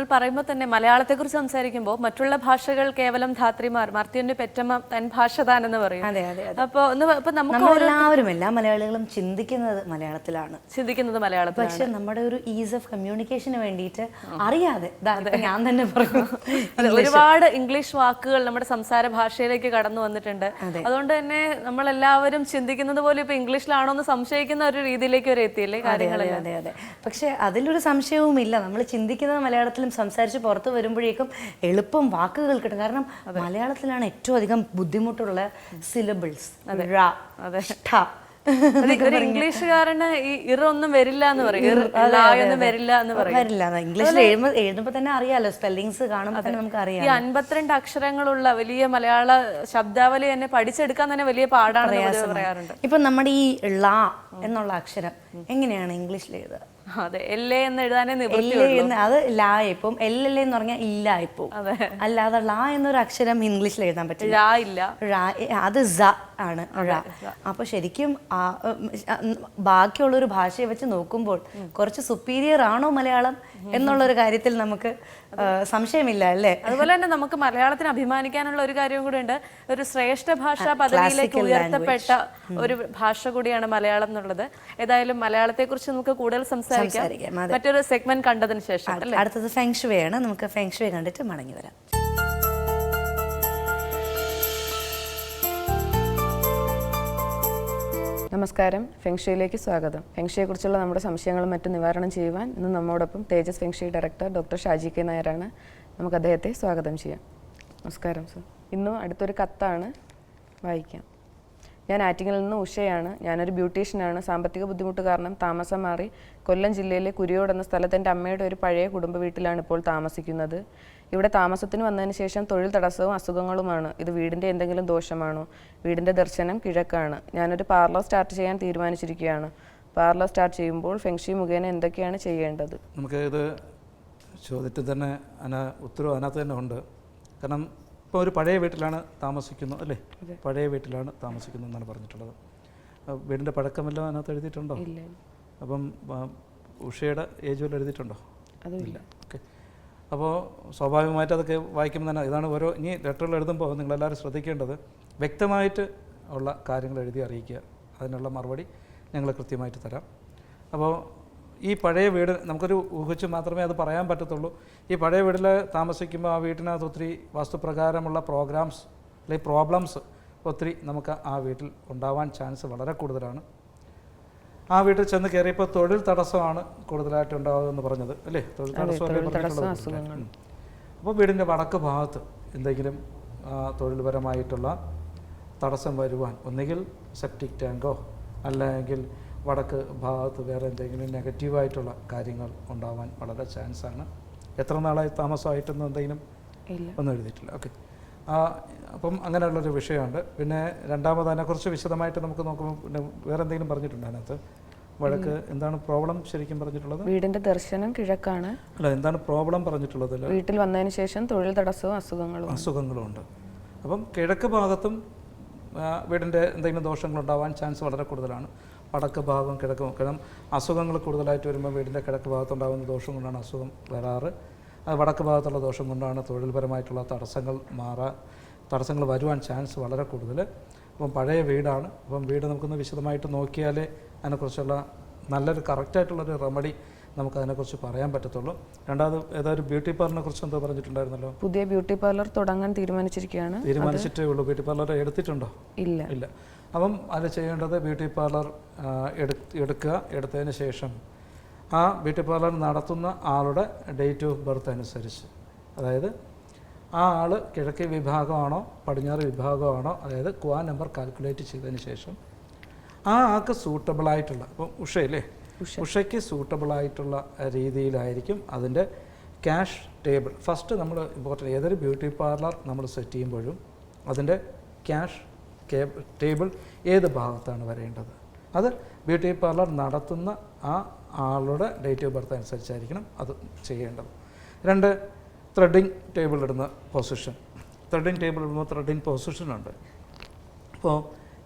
നമ്മൾ പറയുമ്പോൾ തന്നെ മലയാളത്തെക്കുറിച്ച് സംസാരിക്കുമ്പോൾ മറ്റുള്ള ഭാഷകൾ കേവലം ധാത്രിമാർ, മർത്യന്റെ പെറ്റമ്മ തൻ ഭാഷ താനെന്ന് പറയും. അപ്പോൾ നമുക്ക് എല്ലാവരും എല്ലാ മലയാളികളും ചിന്തിക്കുന്നത് മലയാളത്തിലാണ്. പക്ഷെ നമ്മുടെ ഒരു ഈസ് ഓഫ് കമ്മ്യൂണിക്കേഷന് വേണ്ടിയിട്ട് അറിയാതെ ഞാൻ തന്നെ പറഞ്ഞു ഒരുപാട് ഇംഗ്ലീഷ് വാക്കുകൾ നമ്മുടെ സംസാര ഭാഷയിലേക്ക് കടന്നു വന്നിട്ടുണ്ട്. അതുകൊണ്ട് തന്നെ നമ്മളെല്ലാവരും ചിന്തിക്കുന്നത് പോലെ ഇപ്പൊ ഇംഗ്ലീഷിലാണോ എന്ന് സംശയിക്കുന്ന ഒരു രീതിയിലേക്ക് വരെ എത്തിയില്ലേ കാര്യങ്ങൾ. അതെ. പക്ഷെ അതിലൊരു സംശയവുമില്ല. നമ്മൾ ചിന്തിക്കുന്നത് മലയാളത്തിലും സംസാരിച്ച് പുറത്ത് വരുമ്പോഴേക്കും എളുപ്പം വാക്കുകൾ കിട്ടും. കാരണം മലയാളത്തിലാണ് ഏറ്റവും അധികം ബുദ്ധിമുട്ടുള്ള സിലബിൾസ്. ഇംഗ്ലീഷുകാരന് ഈ ഇറൊന്നും വരില്ല എന്ന് പറയും. ഇംഗ്ലീഷിൽ എഴുതുമ്പോൾ തന്നെ അറിയാലോ, സ്പെല്ലിങ്സ് കാണുമ്പോൾ തന്നെ നമുക്ക് അറിയാം. ഈ 52 അക്ഷരങ്ങളുള്ള വലിയ മലയാള ശബ്ദാവലി തന്നെ പഠിച്ചെടുക്കാൻ തന്നെ വലിയ പാടാണ് പറയാറുണ്ട്. ഇപ്പൊ നമ്മുടെ ഈ ള എന്നുള്ള അക്ഷരം എങ്ങനെയാണ് ഇംഗ്ലീഷിൽ എഴുതുക? അതെ, എല്ലേ എന്ന് എഴുതാനേ അത് ലായിപ്പോവും. എല്ലല്ലേ എന്ന് പറഞ്ഞാൽ ഇല്ലായിപ്പോവും. അല്ലാതെ ള എന്നൊരു അക്ഷരം ഇംഗ്ലീഷിൽ എഴുതാൻ പറ്റില്ല. അത് സ ആണ്. അപ്പൊ ശരിക്കും ബാക്കിയുള്ളൊരു ഭാഷയെ വെച്ച് നോക്കുമ്പോൾ കുറച്ച് സുപ്പീരിയർ ആണോ മലയാളം എന്നുള്ളൊരു കാര്യത്തിൽ നമുക്ക് സംശയമില്ല അല്ലേ? അതുപോലെ തന്നെ നമുക്ക് മലയാളത്തിന് അഭിമാനിക്കാനുള്ള ഒരു കാര്യം കൂടി ഉണ്ട്. ഒരു ശ്രേഷ്ഠ ഭാഷാ പദവിയിലേക്ക് ഉയർത്തപ്പെട്ട ഒരു ഭാഷ കൂടിയാണ് മലയാളം എന്നുള്ളത്. ഏതായാലും മലയാളത്തെ കുറിച്ച് നമുക്ക് കൂടുതൽ സംസാരിക്കാം മറ്റൊരു സെഗ്മെന്റ് കണ്ടതിന് ശേഷം. അടുത്തത് ഫെങ് ഷുവി ആണ്. നമുക്ക് ഫെങ് ഷുവി കണ്ടിട്ട് മടങ്ങി വരാം. നമസ്കാരം, ഫെങ്ഷയിലേക്ക് സ്വാഗതം. ഫെങ്ഷയെക്കുറിച്ചുള്ള നമ്മുടെ സംശയങ്ങളും മറ്റും നിവാരണം ചെയ്യുവാൻ ഇന്ന് നമ്മോടൊപ്പം Tejas feng shui director doctor Shaji K നായരാണ്. നമുക്ക് അദ്ദേഹത്തെ സ്വാഗതം ചെയ്യാം. നമസ്കാരം സർ. ഇന്നും അടുത്തൊരു കത്താണ്, വായിക്കാം. ഞാൻ ആറ്റിങ്ങിൽ നിന്ന് ഉഷയാണ്. ഞാനൊരു ബ്യൂട്ടീഷ്യനാണ്. സാമ്പത്തിക ബുദ്ധിമുട്ട് കാരണം താമസം മാറി കൊല്ലം ജില്ലയിലെ കുരിയോട് എന്ന സ്ഥലത്ത് എൻ്റെ അമ്മയുടെ ഒരു പഴയ കുടുംബ വീട്ടിലാണ് ഇപ്പോൾ താമസിക്കുന്നത്. ഇവിടെ താമസത്തിന് വന്നതിന് ശേഷം തൊഴിൽ തടസ്സവും അസുഖങ്ങളുമാണ്. ഇത് വീടിൻ്റെ എന്തെങ്കിലും ദോഷമാണോ? വീടിൻ്റെ ദർശനം കിഴക്കാണ്. ഞാനൊരു പാർലർ സ്റ്റാർട്ട് ചെയ്യാൻ തീരുമാനിച്ചിരിക്കുകയാണ്. പാർലർ സ്റ്റാർട്ട് ചെയ്യുമ്പോൾ ഫെങ്ഷി മുഖേന എന്തൊക്കെയാണ് ചെയ്യേണ്ടത്? നമുക്ക് ഇത് ചോദ്യത്തിൽ തന്നെ ഉത്തരവ് അതിനകത്ത് തന്നെ ഉണ്ട്. കാരണം ഇപ്പോൾ ഒരു പഴയ വീട്ടിലാണ് താമസിക്കുന്നത് അല്ലേ? പഴയ വീട്ടിലാണ് താമസിക്കുന്നത് എന്നാണ് പറഞ്ഞിട്ടുള്ളത്. വീടിൻ്റെ പഴക്കമെല്ലാം അതിനകത്ത് എഴുതിയിട്ടുണ്ടോ? അപ്പം ഉഷയുടെ ഏജ് വല്ലതും എഴുതിയിട്ടുണ്ടോ? ഇല്ല. ഓക്കെ. അപ്പോൾ സ്വാഭാവികമായിട്ട് അതൊക്കെ വായിക്കുമ്പോൾ തന്നെ ഇതാണ് ഓരോ ഇനി ലെറ്ററുകൾ എഴുതുമ്പോൾ നിങ്ങളെല്ലാവരും ശ്രദ്ധിക്കേണ്ടത് വ്യക്തമായിട്ട് ഉള്ള കാര്യങ്ങൾ എഴുതി അറിയിക്കുക. അതിനുള്ള മറുപടി ഞങ്ങൾ കൃത്യമായിട്ട് തരാം. അപ്പോൾ ഈ പഴയ വീട് നമുക്കൊരു ഊഹിച്ച് മാത്രമേ അത് പറയാൻ പറ്റത്തുള്ളൂ. ഈ പഴയ വീട്ടിൽ താമസിക്കുമ്പോൾ ആ വീട്ടിനകത്ത് ഒത്തിരി വാസ്തുപ്രകാരമുള്ള പ്രോഗ്രാംസ് അല്ലെങ്കിൽ പ്രോബ്ലംസ് ഒത്തിരി നമുക്ക് ആ വീട്ടിൽ ഉണ്ടാവാൻ ചാൻസ് വളരെ കൂടുതലാണ്. ആ വീട്ടിൽ ചെന്ന് കയറിയപ്പോൾ തൊഴിൽ തടസ്സമാണ് കൂടുതലായിട്ട് ഉണ്ടാകുമെന്ന് പറഞ്ഞത് അല്ലേ? തൊഴിൽ തടസ്സം. അപ്പോൾ വീടിൻ്റെ വടക്ക് ഭാഗത്ത് എന്തെങ്കിലും തൊഴിൽപരമായിട്ടുള്ള തടസ്സം വരുവാൻ ഒന്നുകിൽ സെപ്റ്റിക് ടാങ്കോ അല്ലെങ്കിൽ വടക്ക് ഭാഗത്ത് വേറെ എന്തെങ്കിലും നെഗറ്റീവായിട്ടുള്ള കാര്യങ്ങൾ ഉണ്ടാവാൻ വളരെ ചാൻസാണ്. എത്ര നാളായി താമസമായിട്ടൊന്നും എന്തെങ്കിലും ഒന്നും എഴുതിയിട്ടില്ല. ഓക്കെ. അപ്പം അങ്ങനെയുള്ളൊരു വിഷയമുണ്ട്. പിന്നെ രണ്ടാമത് അതിനെക്കുറിച്ച് വിശദമായിട്ട് നമുക്ക് നോക്കുമ്പോൾ പിന്നെ വേറെ എന്തെങ്കിലും പറഞ്ഞിട്ടുണ്ട് അതിനകത്ത്? വഴക്ക് എന്താണ് പ്രോബ്ലം ശരിക്കും പറഞ്ഞിട്ടുള്ളത്? വീടിന്റെ ദർശനം കിഴക്കാണ്. അല്ല, എന്താണ് പ്രോബ്ലം പറഞ്ഞിട്ടുള്ളത്? വീട്ടിൽ വന്നതിന് ശേഷം തൊഴിൽ തടസ്സവും അസുഖങ്ങളും ഉണ്ട്. അപ്പം കിഴക്ക് ഭാഗത്തും വീടിൻ്റെ എന്തെങ്കിലും ദോഷങ്ങളുണ്ടാവാൻ ചാൻസ് വളരെ കൂടുതലാണ്. വടക്ക് ഭാഗം കിഴക്ക് കാരണം അസുഖങ്ങൾ കൂടുതലായിട്ട് വരുമ്പോൾ വീടിൻ്റെ കിഴക്ക് ഭാഗത്തുണ്ടാകുന്ന ദോഷം കൊണ്ടാണ് അസുഖം വരാറ്. അത് വടക്ക് ഭാഗത്തുള്ള ദോഷം കൊണ്ടാണ് തൊഴിൽപരമായിട്ടുള്ള തടസ്സങ്ങൾ വരുവാൻ ചാൻസ് വളരെ കൂടുതൽ. അപ്പം പഴയ വീടാണ്. അപ്പം വീട് നമുക്കൊന്ന് വിശദമായിട്ട് നോക്കിയാലേ അതിനെക്കുറിച്ചുള്ള നല്ലൊരു കറക്റ്റായിട്ടുള്ളൊരു റെമഡി നമുക്ക് അതിനെക്കുറിച്ച് പറയാൻ പറ്റത്തുള്ളൂ. രണ്ടാമത് ഏതായാലും ബ്യൂട്ടി പാർലറിനെ കുറിച്ച് എന്തോ പറഞ്ഞിട്ടുണ്ടായിരുന്നല്ലോ? പുതിയ ബ്യൂട്ടി പാർലർ തുടങ്ങാൻ തീരുമാനിച്ചിട്ടേ ഉള്ളൂ. ബ്യൂട്ടി പാർലർ എടുത്തിട്ടുണ്ടോ? ഇല്ല. അപ്പം അത് ചെയ്യേണ്ടത് ബ്യൂട്ടി പാർലർ എടുത്തതിന് ശേഷം ആ ബ്യൂട്ടി പാർലർ നടത്തുന്ന ആളുടെ ഡേറ്റ് ഓഫ് ബർത്ത് അനുസരിച്ച്, അതായത് ആ ആൾ കിഴക്കേ വിഭാഗമാണോ പടിഞ്ഞാറ് വിഭാഗമാണോ, അതായത് ക്വാ നമ്പർ കാൽക്കുലേറ്റ് ചെയ്തതിന് ശേഷം ആ ആൾക്ക് സൂട്ടബിളായിട്ടുള്ള, അപ്പം ഉഷയ്ക്ക് സൂട്ടബിളായിട്ടുള്ള രീതിയിലായിരിക്കും അതിൻ്റെ ക്യാഷ് ടേബിൾ. ഫസ്റ്റ് നമ്മൾ ഇമ്പോർട്ടൻ്റ് ഏതൊരു ബ്യൂട്ടി പാർലർ നമ്മൾ സെറ്റ് ചെയ്യുമ്പോഴും അതിൻ്റെ ക്യാഷ് ടേബിൾ ഏത് ഭാഗത്താണ് വരേണ്ടത്, അത് ബ്യൂട്ടി പാർലർ നടത്തുന്ന ആ ആളുടെ ഡേറ്റ് ഓഫ് ബർത്ത് അനുസരിച്ചായിരിക്കണം അത് ചെയ്യേണ്ടത്. രണ്ട്, ത്രെഡിങ് ടേബിൾ ഇടുന്ന പൊസിഷൻ. ത്രെഡിങ് പൊസിഷനുണ്ട്. അപ്പോൾ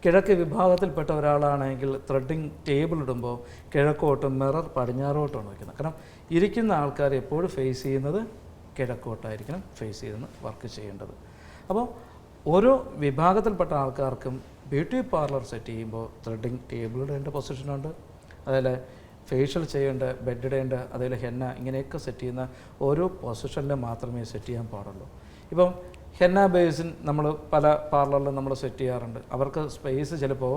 കിഴക്ക് വിഭാഗത്തിൽപ്പെട്ട ഒരാളാണെങ്കിൽ ത്രെഡിങ് ടേബിൾ ഇടുമ്പോൾ കിഴക്കോട്ടും മിറർ പടിഞ്ഞാറോട്ടുമാണ് വയ്ക്കുന്നത്. കാരണം ഇരിക്കുന്ന ആൾക്കാർ എപ്പോഴും ഫേസ് ചെയ്യുന്നത് കിഴക്കോട്ടായിരിക്കണം ഫേസ് ചെയ്തെന്ന് വർക്ക് ചെയ്യേണ്ടത്. അപ്പോൾ ഓരോ വിഭാഗത്തിൽപ്പെട്ട ആൾക്കാർക്കും ബ്യൂട്ടി പാർലർ സെറ്റ് ചെയ്യുമ്പോൾ ത്രെഡിങ് ടേബിൾ ഇടേണ്ട പൊസിഷനുണ്ട്, അതേപോലെ ഫേഷ്യൽ ചെയ്യേണ്ട, ബെഡ് ഇടേണ്ട, അതേപോലെ ഹെന്ന, ഇങ്ങനെയൊക്കെ സെറ്റ് ചെയ്യുന്ന ഓരോ പൊസിഷനിൽ മാത്രമേ സെറ്റ് ചെയ്യാൻ പാടുള്ളൂ. ഇപ്പം ഹെന്ന ബേസിൻ നമ്മൾ പല പാർലറിലും നമ്മൾ സെറ്റ് ചെയ്യാറുണ്ട്. അവർക്ക് സ്പേസ് ചിലപ്പോൾ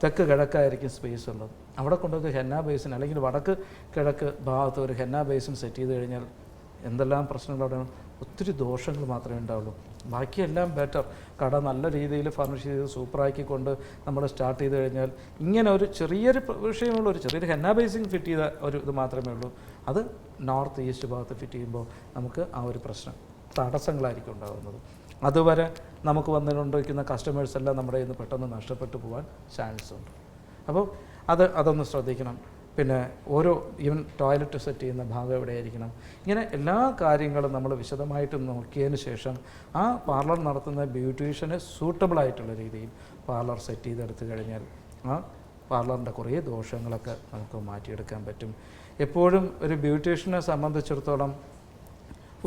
തെക്ക് കിഴക്കായിരിക്കും സ്പേസ് ഉള്ളത്. അവിടെ കൊണ്ടുപോയി ഹെന്ന ബേസിൻ അല്ലെങ്കിൽ വടക്ക് കിഴക്ക് ഭാഗത്ത് ഒരു ഹെന്ന ബേസിൻ സെറ്റ് ചെയ്ത് കഴിഞ്ഞാൽ എന്തെല്ലാം പ്രശ്നങ്ങൾ അവിടെ, ഒത്തിരി ദോഷങ്ങൾ മാത്രമേ ഉണ്ടാവുള്ളൂ. ബാക്കിയെല്ലാം ബെറ്റർ. കട നല്ല രീതിയിൽ ഫർണിഷ് ചെയ്ത് സൂപ്പറാക്കിക്കൊണ്ട് നമ്മൾ സ്റ്റാർട്ട് ചെയ്ത് കഴിഞ്ഞാൽ ഇങ്ങനെ ഒരു ചെറിയൊരു വിഷയമുള്ള ഒരു ചെറിയൊരു ഹെന്ന ബേസിങ് ഫിറ്റ് ചെയ്ത ഒരു ഇത് മാത്രമേ ഉള്ളൂ. അത് നോർത്ത് ഈസ്റ്റ് ഭാഗത്ത് ഫിറ്റ് ചെയ്യുമ്പോൾ നമുക്ക് ആ ഒരു പ്രശ്നം തടസ്സങ്ങളായിരിക്കും ഉണ്ടാകുന്നത്. അതുവരെ നമുക്ക് വന്നുകൊണ്ടിരിക്കുന്ന കസ്റ്റമേഴ്സ് എല്ലാം നമ്മുടെ കയ്യിൽ നിന്ന് പെട്ടെന്ന് നഷ്ടപ്പെട്ടു പോകാൻ ചാൻസ് ഉണ്ട്. അപ്പോൾ അതൊന്ന് ശ്രദ്ധിക്കണം. പിന്നെ ഓരോ ഈവൻ ടോയ്ലറ്റ് സെറ്റ് ചെയ്യുന്ന ഭാഗം എവിടെയായിരിക്കണം, ഇങ്ങനെ എല്ലാ കാര്യങ്ങളും നമ്മൾ വിശദമായിട്ട് നോക്കിയതിന് ശേഷം ആ പാർലർ നടത്തുന്ന ബ്യൂട്ടീഷ്യന് സൂട്ടബിളായിട്ടുള്ള രീതിയിൽ പാർലർ സെറ്റ് ചെയ്തെടുത്തു കഴിഞ്ഞാൽ ആ പാർലറിൻ്റെ കുറേ ദോഷങ്ങളൊക്കെ നമുക്ക് മാറ്റിയെടുക്കാൻ പറ്റും. എപ്പോഴും ഒരു ബ്യൂട്ടീഷ്യനെ സംബന്ധിച്ചിടത്തോളം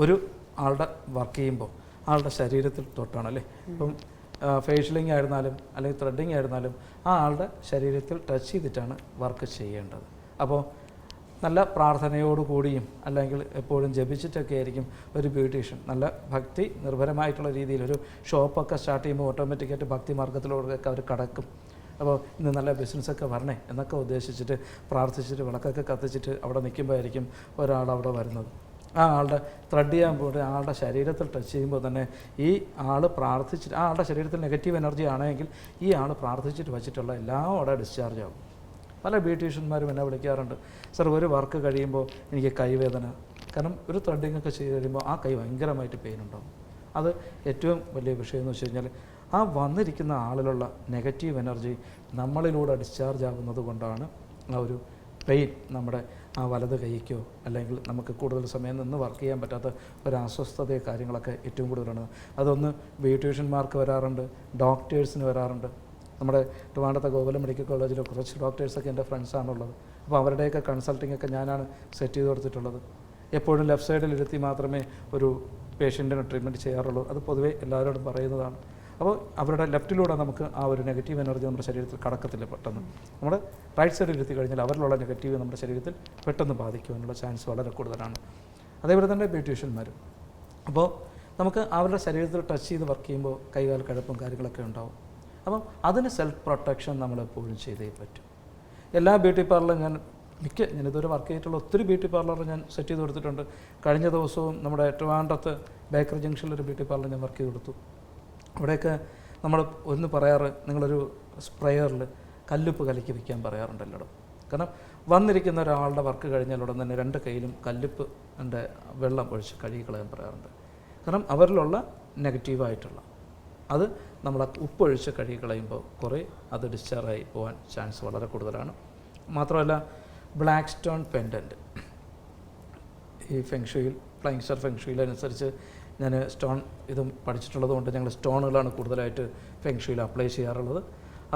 ഒരു ആളുടെ വർക്ക് ചെയ്യുമ്പോൾ ആളുടെ ശരീരത്തിൽ തൊട്ടാണ് അല്ലേ. ഇപ്പം ഫേഷ്യലിംഗ് ആയിരുന്നാലും അല്ലെങ്കിൽ ത്രെഡിങ് ആയിരുന്നാലും ആ ആളുടെ ശരീരത്തിൽ ടച്ച് ചെയ്തിട്ടാണ് വർക്ക് ചെയ്യേണ്ടത്. അപ്പോൾ നല്ല പ്രാർത്ഥനയോടുകൂടിയും അല്ലെങ്കിൽ എപ്പോഴും ജപിച്ചിട്ടൊക്കെ ആയിരിക്കും ഒരു ബ്യൂട്ടീഷ്യൻ നല്ല ഭക്തി നിർഭരമായിട്ടുള്ള രീതിയിൽ ഒരു ഷോപ്പൊക്കെ സ്റ്റാർട്ട് ചെയ്യുമ്പോൾ ഓട്ടോമാറ്റിക്കായിട്ട് ഭക്തി മാർഗത്തിലൂടെയൊക്കെ അവർ കടക്കും. അപ്പോൾ ഇന്ന് നല്ല ബിസിനസ്സൊക്കെ വരണേ എന്നൊക്കെ ഉദ്ദേശിച്ചിട്ട് പ്രാർത്ഥിച്ചിട്ട് വിളക്കൊക്കെ കത്തിച്ചിട്ട് അവിടെ നിൽക്കുമ്പോഴായിരിക്കും ഒരാൾ അവിടെ വരുന്നത്. ആ ആളുടെ ത്രെഡ് ചെയ്യാൻ പോയിട്ട് ആളുടെ ശരീരത്തിൽ ടച്ച് ചെയ്യുമ്പോൾ തന്നെ ഈ ആൾ പ്രാർത്ഥിച്ചിട്ട് ആ ആളുടെ ശരീരത്തിൽ നെഗറ്റീവ് എനർജി ആണെങ്കിൽ ഈ ആൾ പ്രാർത്ഥിച്ചിട്ട് വെച്ചിട്ടുള്ള എല്ലാം അവിടെ ഡിസ്ചാർജ് ആകും. പല ബ്യൂട്ടീഷ്യന്മാരും എന്നെ വിളിക്കാറുണ്ട്, സർ ഒരു വർക്ക് കഴിയുമ്പോൾ എനിക്ക് കൈവേദന, കാരണം ഒരു ത്രെഡിങ് ഒക്കെ ചെയ്ത് കഴിയുമ്പോൾ ആ കൈ ഭയങ്കരമായിട്ട് പെയിൻ ഉണ്ടാകും. അത് ഏറ്റവും വലിയ വിഷയം എന്ന് വെച്ച് കഴിഞ്ഞാൽ ആ വന്നിരിക്കുന്ന ആളിലുള്ള നെഗറ്റീവ് എനർജി നമ്മളിലൂടെ ഡിസ്ചാർജ് ആകുന്നത് കൊണ്ടാണ് ആ ഒരു പെയിൻ നമ്മുടെ ആ വലത് കൈക്കോ അല്ലെങ്കിൽ നമുക്ക് കൂടുതൽ സമയം നിന്ന് വർക്ക് ചെയ്യാൻ പറ്റാത്ത ഒരു അസ്വസ്ഥതയോ കാര്യങ്ങളൊക്കെ ഏറ്റവും കൂടുതലാണ്. അതൊന്ന് ബ്യൂട്ടീഷ്യന്മാർക്ക് വരാറുണ്ട്, ഡോക്ടേഴ്സിന് വരാറുണ്ട്. നമ്മുടെ ട്രിവാൻഡ്രത്തെ ഗോകുലം മെഡിക്കൽ കോളേജിൽ കുറച്ച് ഡോക്ടേഴ്സൊക്കെ എൻ്റെ ഫ്രണ്ട്സാണുള്ളത്. അപ്പോൾ അവരുടെയൊക്കെ കൺസൾട്ടിംഗ് ഒക്കെ ഞാനാണ് സെറ്റ് ചെയ്ത് കൊടുത്തിട്ടുള്ളത്. എപ്പോഴും ലെഫ്റ്റ് സൈഡിൽ ഇരുത്തി മാത്രമേ ഒരു പേഷ്യൻറ്റിന് ട്രീറ്റ്മെൻറ്റ് ചെയ്യാറുള്ളൂ. അത് പൊതുവേ എല്ലാവരോടും പറയുന്നതാണ്. അപ്പോൾ അവരുടെ ലെഫ്റ്റിലൂടെ നമുക്ക് ആ ഒരു നെഗറ്റീവ് എനർജി നമ്മുടെ ശരീരത്തിൽ കടക്കത്തില്ല പെട്ടെന്ന്. നമ്മുടെ റൈറ്റ് സൈഡിൽ ഇരുത്തി കഴിഞ്ഞാൽ അവരിലുള്ള നെഗറ്റീവ് നമ്മുടെ ശരീരത്തിൽ പെട്ടെന്ന് ബാധിക്കുവാനുള്ള ചാൻസ് വളരെ കൂടുതലാണ്. അതേപോലെ തന്നെ ബ്യൂട്ടീഷ്യന്മാരും. അപ്പോൾ നമുക്ക് അവരുടെ ശരീരത്തിൽ ടച്ച് ചെയ്ത് വർക്ക് ചെയ്യുമ്പോൾ കൈകാൽ കഴപ്പും കാര്യങ്ങളൊക്കെ ഉണ്ടാവും. അപ്പം അതിന് സെൽഫ് പ്രൊട്ടക്ഷൻ നമ്മളെപ്പോഴും ചെയ്തേ പറ്റും. എല്ലാ ബ്യൂട്ടി പാർലറും ഞാനിതുവരെ വർക്ക് ചെയ്തിട്ടുള്ള ഒത്തിരി ബ്യൂട്ടി പാർലർ ഞാൻ സെറ്റ് ചെയ്ത് കൊടുത്തിട്ടുണ്ട്. കഴിഞ്ഞ ദിവസവും നമ്മുടെ ട്രിവാൻഡ്രത്ത് ബേക്കറി ജംഗ്ഷനിലൊരു ബ്യൂട്ടി പാർലർ ഞാൻ വർക്ക് ചെയ്ത് കൊടുത്തു. അവിടെയൊക്കെ നമ്മൾ ഒന്ന് പറയാറ്, നിങ്ങളൊരു സ്പ്രേയറിൽ കല്ലുപ്പ് കലക്കി വയ്ക്കാൻ പറയാറുണ്ടല്ലോ. കാരണം വന്നിരിക്കുന്ന ഒരാളുടെ വർക്ക് കഴിഞ്ഞാൽ ഉടൻ തന്നെ 2 കൈയിലും കല്ലുപ്പ് വെള്ളം ഒഴിച്ച് കഴുകി കളയാൻ പറയാറുണ്ട്. കാരണം അവരിലുള്ള നെഗറ്റീവായിട്ടുള്ള അത് നമ്മൾ ഉപ്പൊഴിച്ച് കഴുകി കളയുമ്പോൾ കുറേ അത് ഡിസ്ചാർജായി പോകാൻ ചാൻസ് വളരെ കൂടുതലാണ്. മാത്രമല്ല ബ്ലാക്ക് സ്റ്റോൺ പെൻഡൻറ്റ് ഈ ഫെങ്ഷുയിൽ ഫ്ലൈങ് സ്റ്റാർ ഫെങ്ഷുയിലനുസരിച്ച് ഞാൻ സ്റ്റോൺ ഇതും പഠിച്ചിട്ടുള്ളത് കൊണ്ട് ഞങ്ങൾ സ്റ്റോണുകളാണ് കൂടുതലായിട്ട് ഫെങ്ഷുയിൽ അപ്ലൈ ചെയ്യാറുള്ളത്.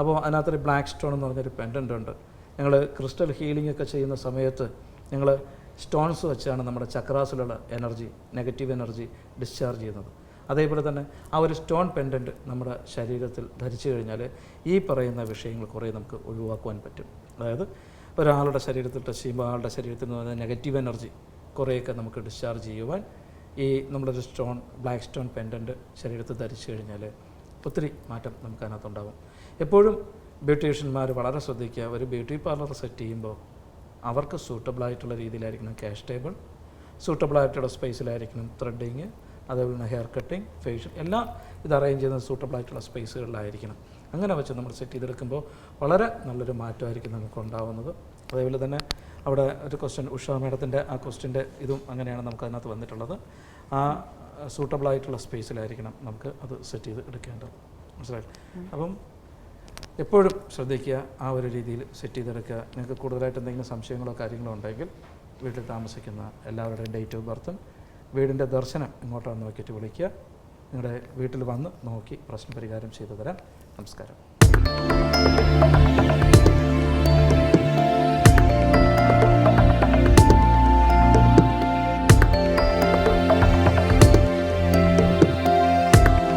അപ്പോൾ അതിനകത്തൊരു ബ്ലാക്ക് സ്റ്റോൺ എന്ന് പറഞ്ഞൊരു പെൻഡൻ്റ് ഉണ്ട്. ഞങ്ങൾ ക്രിസ്റ്റൽ ഹീലിംഗ് ഒക്കെ ചെയ്യുന്ന സമയത്ത് ഞങ്ങൾ സ്റ്റോൺസ് വെച്ചാണ് നമ്മുടെ ചക്രാസിലുള്ള എനർജി, നെഗറ്റീവ് എനർജി ഡിസ്ചാർജ് ചെയ്യുന്നത്. അതേപോലെ തന്നെ ആ ഒരു സ്റ്റോൺ പെൻഡൻറ്റ് നമ്മുടെ ശരീരത്തിൽ ധരിച്ചു കഴിഞ്ഞാൽ ഈ പറയുന്ന വിഷയങ്ങൾ കുറേ നമുക്ക് ഒഴിവാക്കുവാൻ പറ്റും. അതായത് ഒരാളുടെ ശരീരത്തിൽ ടച്ച് ചെയ്യുമ്പോൾ ആളുടെ ശരീരത്തിൽ നിന്ന് പറയുന്ന നെഗറ്റീവ് എനർജി കുറേയൊക്കെ നമുക്ക് ഡിസ്ചാർജ് ചെയ്യുവാൻ ഈ നമ്മളൊരു ബ്ലാക്ക് സ്റ്റോൺ പെൻഡൻറ്റ് ശരീരത്തിൽ ധരിച്ചു കഴിഞ്ഞാൽ ഒത്തിരി മാറ്റം നമുക്ക് അതിനകത്തുണ്ടാകും. എപ്പോഴും ബ്യൂട്ടീഷ്യന്മാർ വളരെ ശ്രദ്ധിക്കുക, ഒരു ബ്യൂട്ടി പാർലർ സെറ്റ് ചെയ്യുമ്പോൾ അവർക്ക് സൂട്ടബിളായിട്ടുള്ള രീതിയിലായിരിക്കണം ക്യാഷ് ടേബിൾ, സൂട്ടബിളായിട്ടുള്ള സ്പേസിലായിരിക്കണം ത്രെഡിങ്, അതേപോലെ തന്നെ ഹെയർ കട്ടിങ്, ഫേഷ്യൽ എല്ലാം ഇത് അറേഞ്ച് ചെയ്യുന്നത് സൂട്ടബിളായിട്ടുള്ള സ്പേസുകളിലായിരിക്കണം. അങ്ങനെ വെച്ച് നമ്മൾ സെറ്റ് ചെയ്തെടുക്കുമ്പോൾ വളരെ നല്ലൊരു മാറ്റമായിരിക്കും നമുക്ക് ഉണ്ടാകുന്നത്. അതേപോലെ തന്നെ അവിടെ ഒരു ക്വസ്റ്റ്യൻ, ഉഷ മേഡത്തിൻ്റെ ആ ക്വസ്റ്റ്യൻ്റെ ഇതും അങ്ങനെയാണ് നമുക്ക് അതിനകത്ത് വന്നിട്ടുള്ളത്. ആ സൂട്ടബിളായിട്ടുള്ള സ്പേസിലായിരിക്കണം നമുക്ക് അത് സെറ്റ് ചെയ്ത് എടുക്കേണ്ടത്. മനസ്സിലായി? അപ്പം എപ്പോഴും ശ്രദ്ധിക്കുക, ആ ഒരു രീതിയിൽ സെറ്റ് ചെയ്തെടുക്കുക. നിങ്ങൾക്ക് കൂടുതലായിട്ട് എന്തെങ്കിലും സംശയങ്ങളോ കാര്യങ്ങളോ ഉണ്ടെങ്കിൽ വീട്ടിൽ താമസിക്കുന്ന എല്ലാവരുടെയും ഡേറ്റ് ഓഫ് ബർത്തും വീടിൻ്റെ ദർശനം ഇങ്ങോട്ടാണെന്ന് നോക്കിയിട്ട് വിളിക്കുക. നിങ്ങളുടെ വീട്ടിൽ വന്ന് നോക്കി പ്രശ്നപരിഹാരം ചെയ്തു തരാം. നമസ്കാരം.